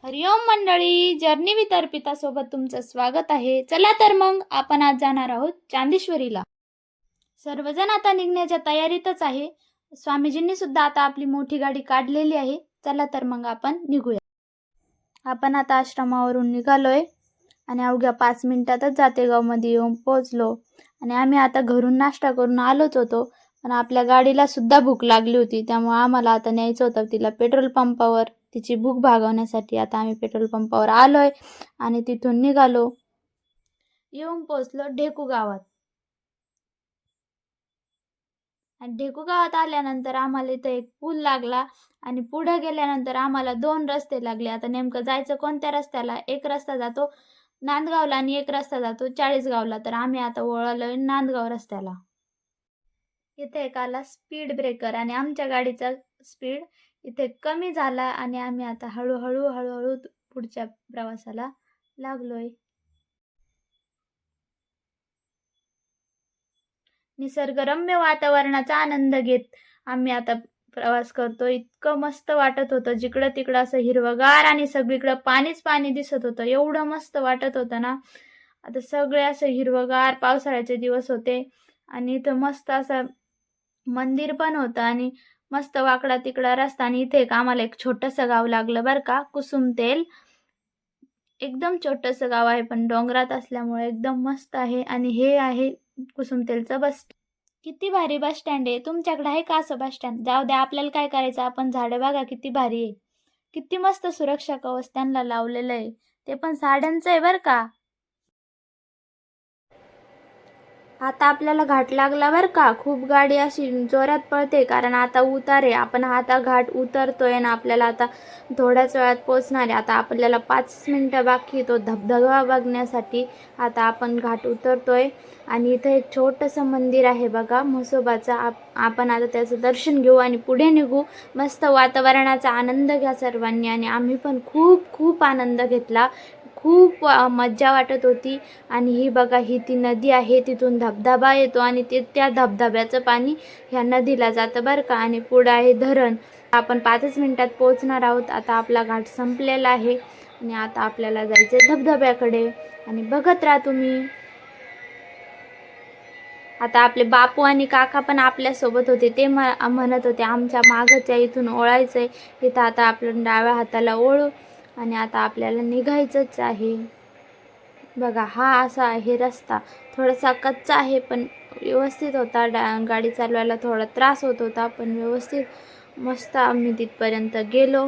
हरिओम मंडळी, journey with Arpita सोबत तुमचं स्वागत आहे. चला तर मग आपण आज जाणार आहोत चांदेश्वरीला. सर्वजण आता निघण्याच्या तयारीतच आहे. स्वामीजींनी सुद्धा आता आपली मोठी गाडी काढलेली आहे. चला तर मग आपण निघूया. आपण आता आश्रमावरून निघालोय आणि अवघ्या 5 मिनिटातच जातेगावमध्ये येऊन पोहोचलो. आणि आम्ही आता घरून नाश्ता करून आलोच होतो, पण आपल्या गाडीला सुद्धा भूक लागली होती, त्यामुळे आम्हाला आता न्यायचं होतं तिला पेट्रोल पंपावर. तिची भूक भागवण्यासाठी आता आम्ही पेट्रोल पंपावर आलोय आणि तिथून निघालो. येऊन पोहोचलो ढेकू गावात. आणि ढेकू गावात आल्यानंतर आम्हाला इथं एक पूल लागला आणि पुढे गेल्यानंतर आम्हाला 2 रस्ते लागले. आता नेमकं जायचं कोणत्या रस्त्याला? एक रस्ता जातो नांदगावला आणि एक रस्ता जातो चाळीसगावला. तर आम्ही आता वळलोय नांदगाव रस्त्याला. इथे एक आला स्पीड ब्रेकर आणि आमच्या गाडीचा स्पीड इथे कमी झाला आणि आम्ही आता हळूहळू पुढच्या प्रवासाला लागलोय. निसर्गरम्य वातावरणाचा आनंद घेत आम्ही आता प्रवास करतो. इतकं मस्त वाटत होतं, जिकडं तिकडं असं हिरवगार आणि सगळीकडं पाणीच पाणी दिसत होतं. एवढं मस्त वाटत होतं ना. आता सगळे असं हिरवगार पावसाळ्याचे दिवस होते आणि इथं मस्त असं मंदिर पण होतं आणि मस्त वाकडा तिकडा रस्ता. आणि इथे आम्हाला एक छोटंसं गाव लागलं बरं का, कुसुमतेल. एकदम छोटंसं गाव आहे, पण डोंगरात असल्यामुळे एकदम मस्त आहे. आणि हे आहे कुसुमतेलचं बस. किती भारी बस स्टँड आहे. तुमच्याकडे आहे का असं बस स्टँड? जाऊ द्या, आपल्याला काय करायचं, आपण झाडं बघा किती भारी आहे. किती मस्त सुरक्षा कवच त्यांना लावलेलं आहे, ते पण साड्यांचं आहे बरं का. आता आपल्याला घाट लागला बरं का. खूप गाडी अशी जोरात पळते, कारण आता उतार आहे. आपण आता घाट उतरतोय ना, आपल्याला आता थोड्याच वेळात पोचणार आहे. आता आपल्याला 5 मिनिटं बाकी तो धबधबा बघण्यासाठी आता आपण घाट उतरतोय. आणि इथं एक छोटंसं मंदिर आहे बघा, म्हसोबाचं. आपण आता त्याचं दर्शन घेऊ आणि पुढे निघू. मस्त वातावरणाचा आनंद घ्या सर्वांनी. आणि आम्ही पण खूप खूप आनंद घेतला. खूप मज्जा वाटत होती. आणि ही बघा, ही ती नदी आहे, तिथून धबधबा येतो आणि त्या धबधब्याचं पाणी ह्या नदीला जातं बरं का. आणि पुढं आहे धरण. आपण 5 मिनिटात पोहोचणार आहोत. आता आपला घाट संपलेला आहे आणि आता आपल्याला जायचं धबधब्याकडे. आणि बघत राहा तुम्ही. आता आपले बापू आणि काका पण आपल्यासोबत होते. ते म्हणत होते आमच्या मागच्या इथून ओळायचंय. इथं आता आपण डाव्या हाताला ओळू आणि आता आपल्याला निघायचंच आहे. बघा, हा असा आहे रस्ता. थोडासा कच्चा आहे, पण व्यवस्थित होता. गाडी चालवायला थोडा त्रास होत होता, पण व्यवस्थित मस्त आम्ही तिथपर्यंत गेलो.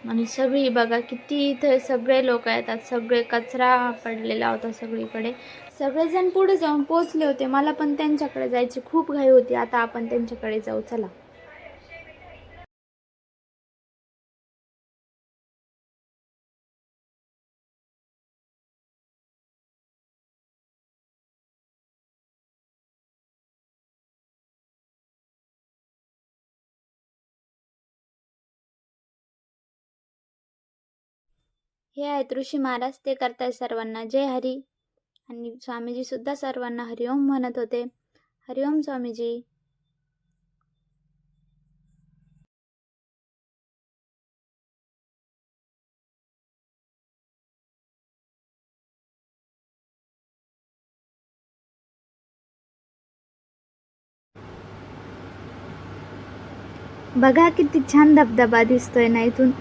आणि सगळी बघा किती इथे सगळे लोक येतात. सगळे कचरा पडलेला होता सगळीकडे. सगळेजण पुढे जाऊन पोचले होते. मला पण त्यांच्याकडे जायची खूप घाई होती. आता आपण त्यांच्याकडे जाऊ, चला. हे आहेत ऋषी महाराज, ते करताय सर्वांना जय हरी. आणि स्वामीजी सुद्धा सर्वांना हरिओम म्हणत होते. हरिओम स्वामीजी. बघा किती छान धबधबा दिसतोय ना इथून.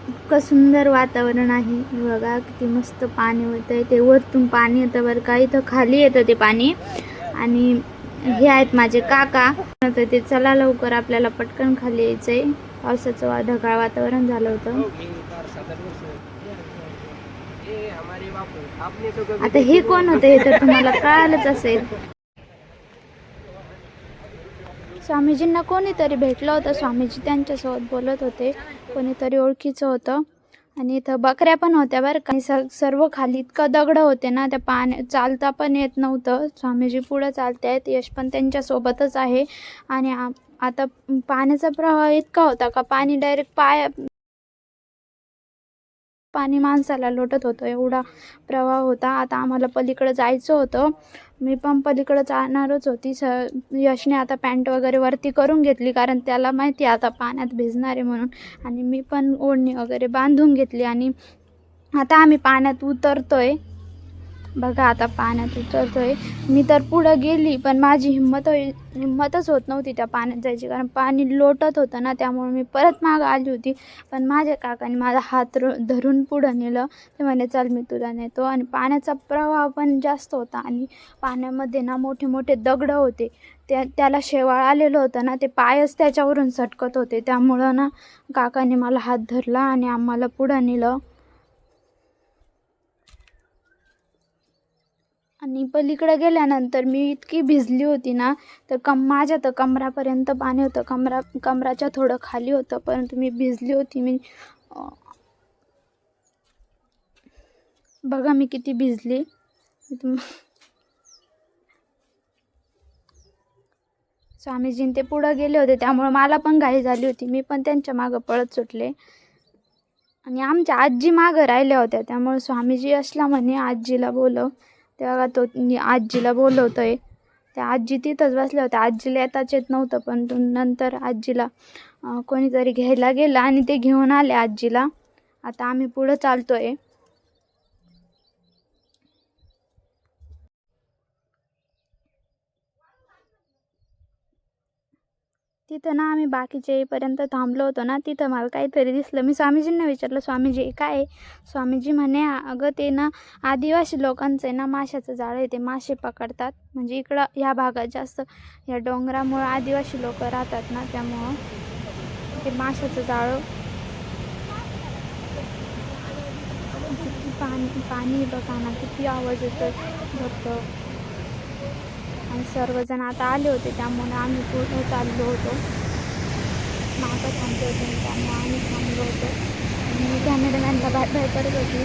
इतकं सुंदर वातावरण आहे. बघा किती मस्त पाणी होतंय. ते वरतून पाणी येतं बरं का, इथं खाली येतं ते पाणी. आणि हे आहेत माझे काका. ते चला लवकर, आपल्याला पटकन खाली यायचंय. पावसाचं ढगाळ वातावरण झालं होतं. आता हे कोण होते हे तर तुम्हाला कळालंच असेल. स्वामीजींना कोणीतरी भेटलं होतं. स्वामीजी त्यांच्यासोबत बोलत होते. कोणीतरी ओळखीचं होतं. आणि इथं बकऱ्या पण होत्या बरं का. सर्व खाली इतकं दगडं होते ना, त्या पाण्या चालता पण येत नव्हतं. स्वामीजी पुढं चालतायत, यश पण त्यांच्यासोबतच आहे. आणि आता पाण्याचा प्रवाह इतका होता का पाणी डायरेक्ट पाणी माणसाला लोटत होतं, एवढा प्रवाह होता. आता आम्हाला पलीकडं जायचं होतं. मी पण पलीकडं जाणारच होती. यशने आता पॅन्ट वगैरे वरती करून घेतली, कारण त्याला माहिती आहे आता पाण्यात भिजणार आहे म्हणून. आणि मी पण ओढणी वगैरे बांधून घेतली आणि आता आम्ही पाण्यात उतरतोय. बघा आता पाण्यात उतरतोय. मी तर पुढं गेली, पण माझी हिंमतच होत नव्हती त्या पाण्यात जायची, कारण पाणी लोटत होतं ना, त्यामुळे मी परत मागं आली होती. पण माझ्या काकाने माझा हात धरून पुढं नेलं. ते म्हणे चल मी तुला नेतो. आणि पाण्याचा प्रवाह पण जास्त होता आणि पाण्यामध्ये ना मोठे मोठे दगड होते. त्याला शेवाळ आलेलं होतं ना, ते पायच त्याच्यावरून सटकत होते. त्यामुळं ना काकाने मला हात धरला आणि आम्हाला पुढं नेलं. आणि पलीकडे गेल्यानंतर मी इतकी भिजली होती ना, तर माझ्या तर कमरापर्यंत पाणी होतं. कमराच्या थोडं खाली होतं, परंतु मी भिजली होती. बघा मी किती भिजली. स्वामीजींन ते पुढं गेले होते, त्यामुळे मला पण घाई झाली होती. मी पण त्यांच्या मागं पळत सुटले आणि आमच्या आजी मागं राहिल्या होत्या. त्यामुळे स्वामीजी असला म्हणे आजीला बोलव. तेव्हा तो आजीला बोलवतोय. त्या आजी तिथंच बसल्या होत्या. आजीला येताच येत नव्हतं, पण नंतर आजीला कोणीतरी घ्यायला गेलं आणि ते घेऊन आले आजीला. आता आम्ही पुढं चालतोय. तिथं ना आम्ही बाकीचे येईपर्यंत थांबलो होतो ना, तिथं मला काहीतरी दिसलं. मी स्वामीजींना विचारलं, स्वामीजी काय आहे? स्वामीजी म्हणे अगं ते ना आदिवासी लोकांचं आहे ना माशाचं जाळं आहे, ते मासे पकडतात. म्हणजे इकडं ह्या भागात जास्त या डोंगरामुळं आदिवासी लोक राहतात ना, त्यामुळं ते माशाचं जाळं. किती पाणी बघा ना, किती आवाज येतो फक्त. आणि सर्वजण आता आले होते, त्यामुळे आम्ही पुढे चाललो होतो. मागं थांबले होते, त्यामुळे आम्ही थांबलो होतो. आणि मी कॅमेरामॅनला बाय करत होती,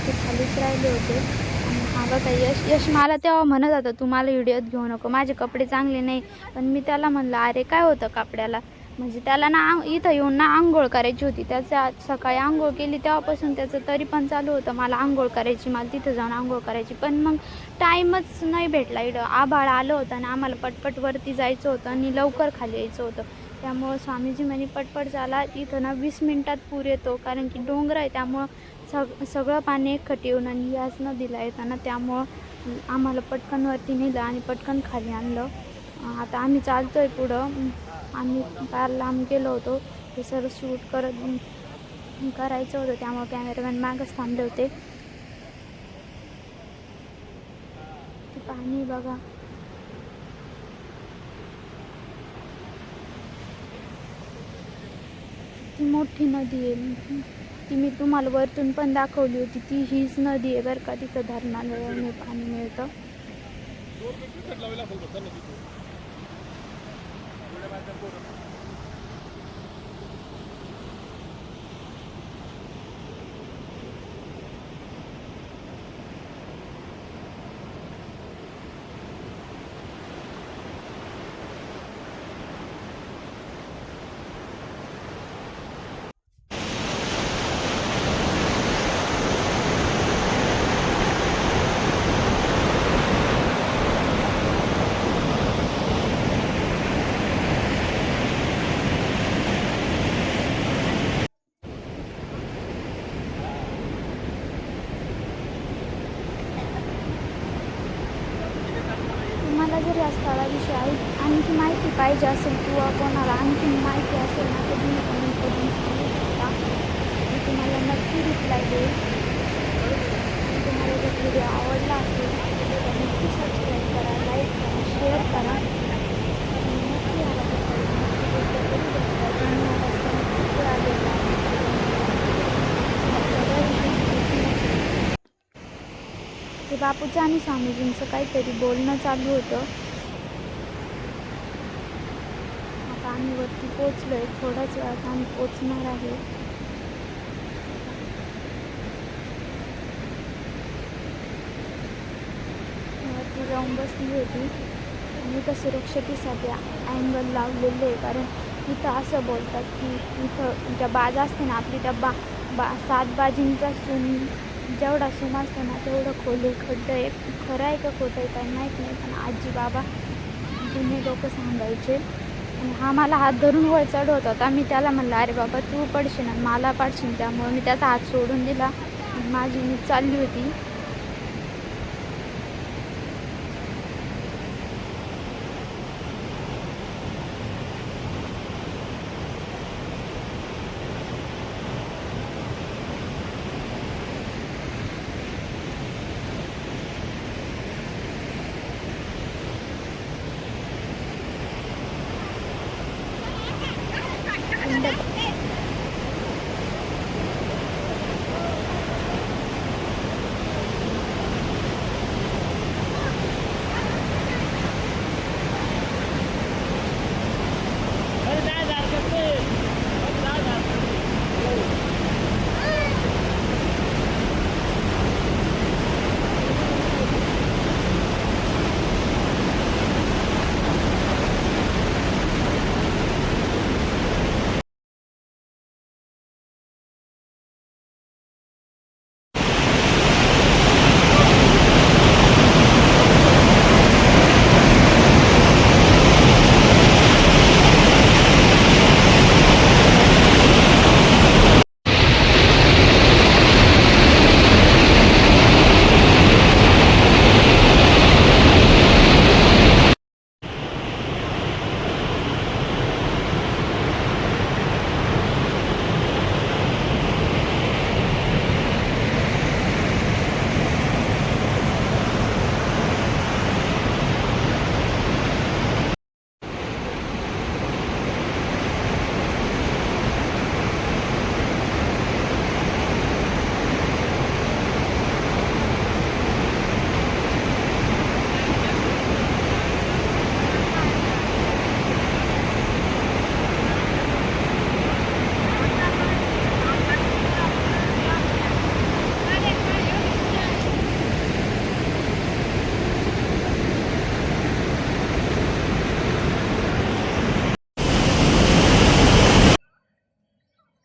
ते खालीच राहिले होते. आणि हा बघा यश मला तेव्हा म्हणत होता तू मला व्हिडिओत घेऊ नको, माझे कपडे चांगले नाही. पण मी त्याला म्हणलं अरे काय होतं कपड्याला, म्हणजे त्याला ना इथं येऊन ना आंघोळ करायची होती. त्याच्या सकाळी आंघोळ केली तेव्हापासून त्याचं तरी पण चालू होतं मला आंघोळ करायची, मला तिथं जाऊन आंघोळ करायची. पण मग टाईमच नाही भेटला. इकडं आभाळ आलं होतं आणि आम्हाला पटपट वरती जायचं होतं आणि लवकर खाली यायचं होतं. त्यामुळं स्वामीजी म्हणे पटपट झाला, इथं ना 20 मिनटात पूर येतो, कारण की डोंगर आहे. त्यामुळं सगळं पाणी एकखट येऊन आणि याच नदीला येतं ना, त्यामुळं आम्हाला पटकन वरती नेलं आणि पटकन खाली आणलं. आता आम्ही चालतोय पुढं. आम्ही फार लांब गेलो होतो, हे सर्व शूट करायचं होतं, त्यामुळे कॅमेरामॅन मागच थांबले होते. पाणी बघा, ती मोठी नदी आहे. ती मी तुम्हाला वरतून पण दाखवली होती. ती हीच नदी आहे बरं का. तिथं धरणाला पाणी मिळतं. तुम्हाला जर या स्थळाविषयी आणखी माहिती पाहिजे असेल किंवा कोणाला आणखी माहिती असेल ना, तर तुम्ही कमेंट करून सांगू शकता. मी तुम्हाला नक्की रिप्लाय देईल. तुम्हाला जर व्हिडिओ आवडला असेल तर नक्की सबस्क्राईब करा, लाईक करा, शेअर करा. नक्की ते बापूचं आणि स्वामीजींचं काहीतरी बोलणं चालू होतं. आता आम्ही वरती पोचलो आहे, थोड्याच वेळात आम्ही पोचणार आहे. वरती जाऊन बसली होती आणि इथं सुरक्षतेसाठी अँगल लावलेले आहे, कारण इथं असं बोलतात की इथं ज्या बाजा असते ना आपली, त्या 7 बाजींचा जेवढा सूम असतो ना तेवढं खोले खड्डं आहे. खरं आहे का खोटं आहे काही माहीत नाही, पण आजी बाबा जुने लोक सांगायचे. आणि हा मला हात धरून वर चढवत होता. मी त्याला म्हणलं अरे बाबा तू पडशील आणि मला पाडशील, त्यामुळे मी त्याचा हात सोडून दिला आणि माझी मी चालली होती.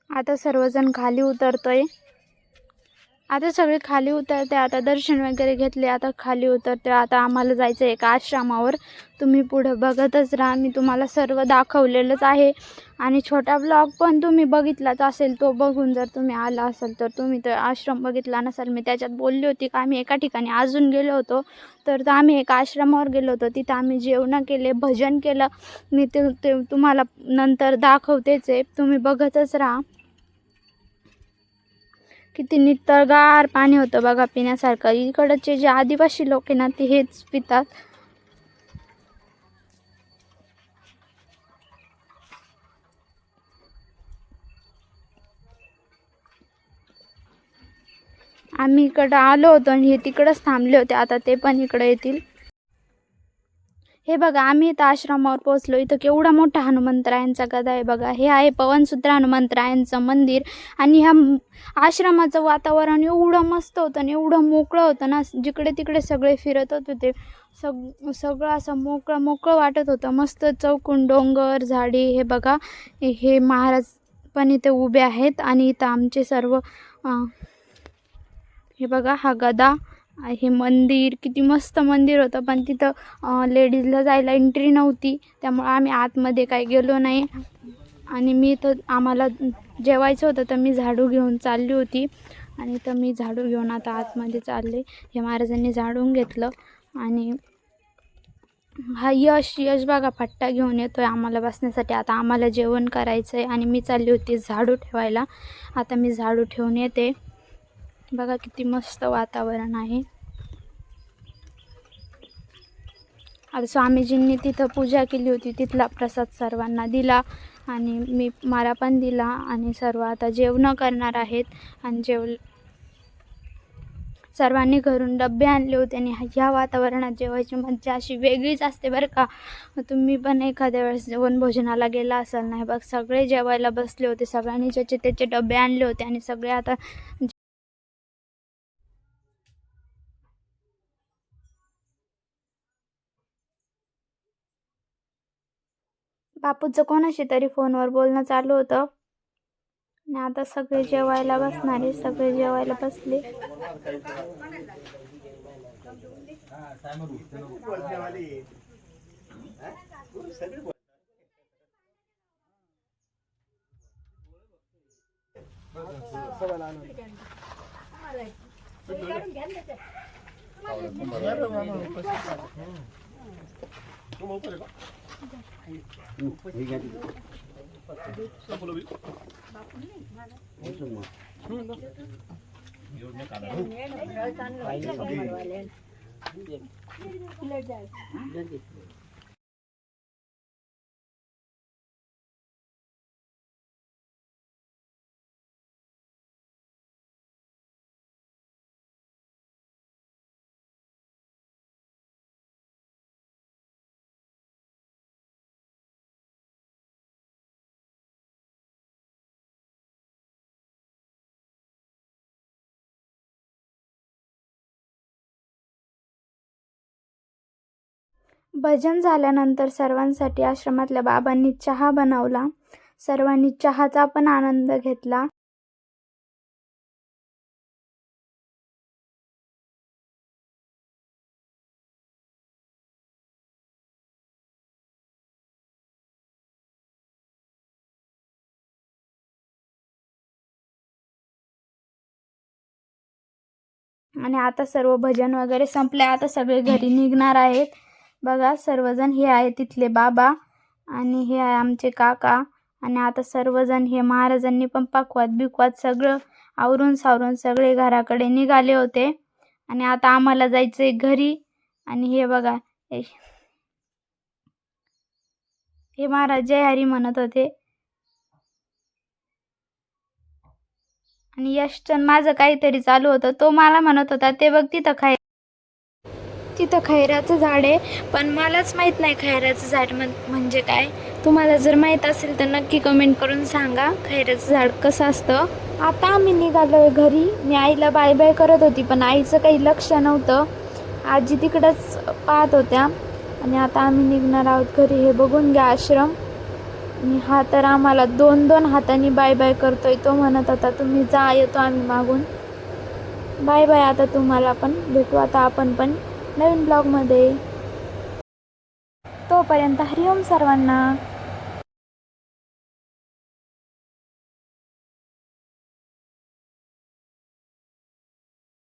आता सर्वजण खाली उतरतोय. आता सगळे खाली उतरते. आता दर्शन वगैरे घेतले, आता खाली उतरते. आता आम्हाला जायचं आहे एका आश्रमावर. तुम्ही पुढे बघतच राहा, मी तुम्हाला सर्व दाखवलेलंच आहे. आणि छोटा ब्लॉग पण तुम्ही बघितलाच असेल, तो बघून जर तुम्ही आला असाल तर तुम्ही तर आश्रम बघितला नसाल. मी त्याच्यात बोलली होती का आम्ही एका ठिकाणी अजून गेलो होतो, तर आम्ही एका आश्रमावर गेलो होतो. तिथं आम्ही जेवण केले, भजन केलं. मी ते तुम्हाला नंतर दाखवतेच आहे, तुम्ही बघतच राहा. किती नितळगार पाणी होतं बघा पिण्यासारखं. इकडचे जे आदिवासी लोक आहे ना ते हेच पितात. आम्ही इकडं आलो होतो आणि हे तिकडंच थांबले होते. आता ते पण इकडे येतील. हे बघा आम्ही इथं आश्रमावर पोहोचलो. इथं केवढा मोठा हनुमंतरायांचा गदा आहे बघा. हे आहे पवनसूत्र हनुमंतरायांचं मंदिर. आणि ह्या आश्रमाचं वातावरण एवढं मस्त होतं आणि एवढं मोकळं होतं ना, जिकडे तिकडे सगळे फिरत होते. ते सगळं असं मोकळं मोकळं वाटत होतं. मस्त चौकून डोंगर झाडी. हे बघा हे महाराज पण इथे उभे आहेत. आणि इथं आमचे सर्व हे बघा हा गदा, हे मंदिर किती मस्त मंदिर होतं. पण तिथं लेडीजला जायला एंट्री नव्हती, त्यामुळे आम्ही आतमध्ये काही गेलो नाही. आणि मी तर आम्हाला जेवायचं होतं तर मी झाडू घेऊन चालली होती. आणि तर मी झाडू घेऊन आता आतमध्ये चालले. हे महाराजांनी झाडून घेतलं. आणि हा यश बघा फट्टा घेऊन येतोय आम्हाला बसण्यासाठी. आता आम्हाला जेवण करायचं आहे आणि मी चालली होती झाडू ठेवायला. आता मी झाडू ठेवून येते. बघा किती मस्त वातावरण आहे. आता स्वामीजींनी तिथं पूजा केली होती, तिथला प्रसाद सर्वांना दिला आणि मला पण दिला. आणि सर्व आता जेवणं करणार आहेत. आणि सर्वांनी घरून डबे आणले होते. आणि ह्या वातावरणात जेवायची मज्जा अशी वेगळीच असते बरं का. तुम्ही पण एखाद्या वेळेस वनभोजनाला गेला असाल नाही बघ, सगळे जेवायला बसले होते. सगळ्यांनी ज्याचे त्याचे डबे आणले होते आणि सगळे आता बापूचं कोणाशी तरी फोनवर बोलणं चालू होतं. आणि आता सगळे जेवायला बसणारे, सगळे जेवायला बसले. भजन झाल्यानंतर सर्वांसाठी आश्रमातल्या बाबांनी चहा बनवला. सर्वांनी चहाचा पण आनंद घेतला. आणि आता सर्व भजन वगैरे संपले. आता सगळे घरी निघणार आहेत. बघा सर्वजण, हे आहे तिथले बाबा आणि हे आहे आमचे काका. आणि आता सर्वजण, हे महाराजांनी पण पाकवाद सगळं आवरून सावरून सगळे घराकडे निघाले होते. आणि आता आम्हाला जायचंय घरी. आणि हे बघा, हे महाराज जय हरी म्हणत होते. आणि यशचंद माझं काहीतरी चालू होतं, तो मला म्हणत होता ते बघ तिथं खैराचं झाड आहे. पण मलाच माहीत नाही खैराचं झाड म्हणजे काय. तुम्हाला जर माहीत असेल तर नक्की कमेंट करून सांगा खैराचं झाड कसं असतं. आता आम्ही निघालोय घरी. मी आईला बाय बाय करत होती पण आईचं काही लक्ष नव्हतं. आजी तिकडंच पाहत होत्या. आणि आता आम्ही निघणार आहोत घरी. हे बघून घ्या आश्रम. आणि हा तर आम्हाला 2-2 हातांनी बाय बाय करतोय. तो म्हणत होता तुम्ही जा, येतो आम्ही मागून. Bye bye. आता तुम्हाला पण भेटू आता आपण पण नवीन ब्लॉगमध्ये. तोपर्यंत हरिओम सर्वांना.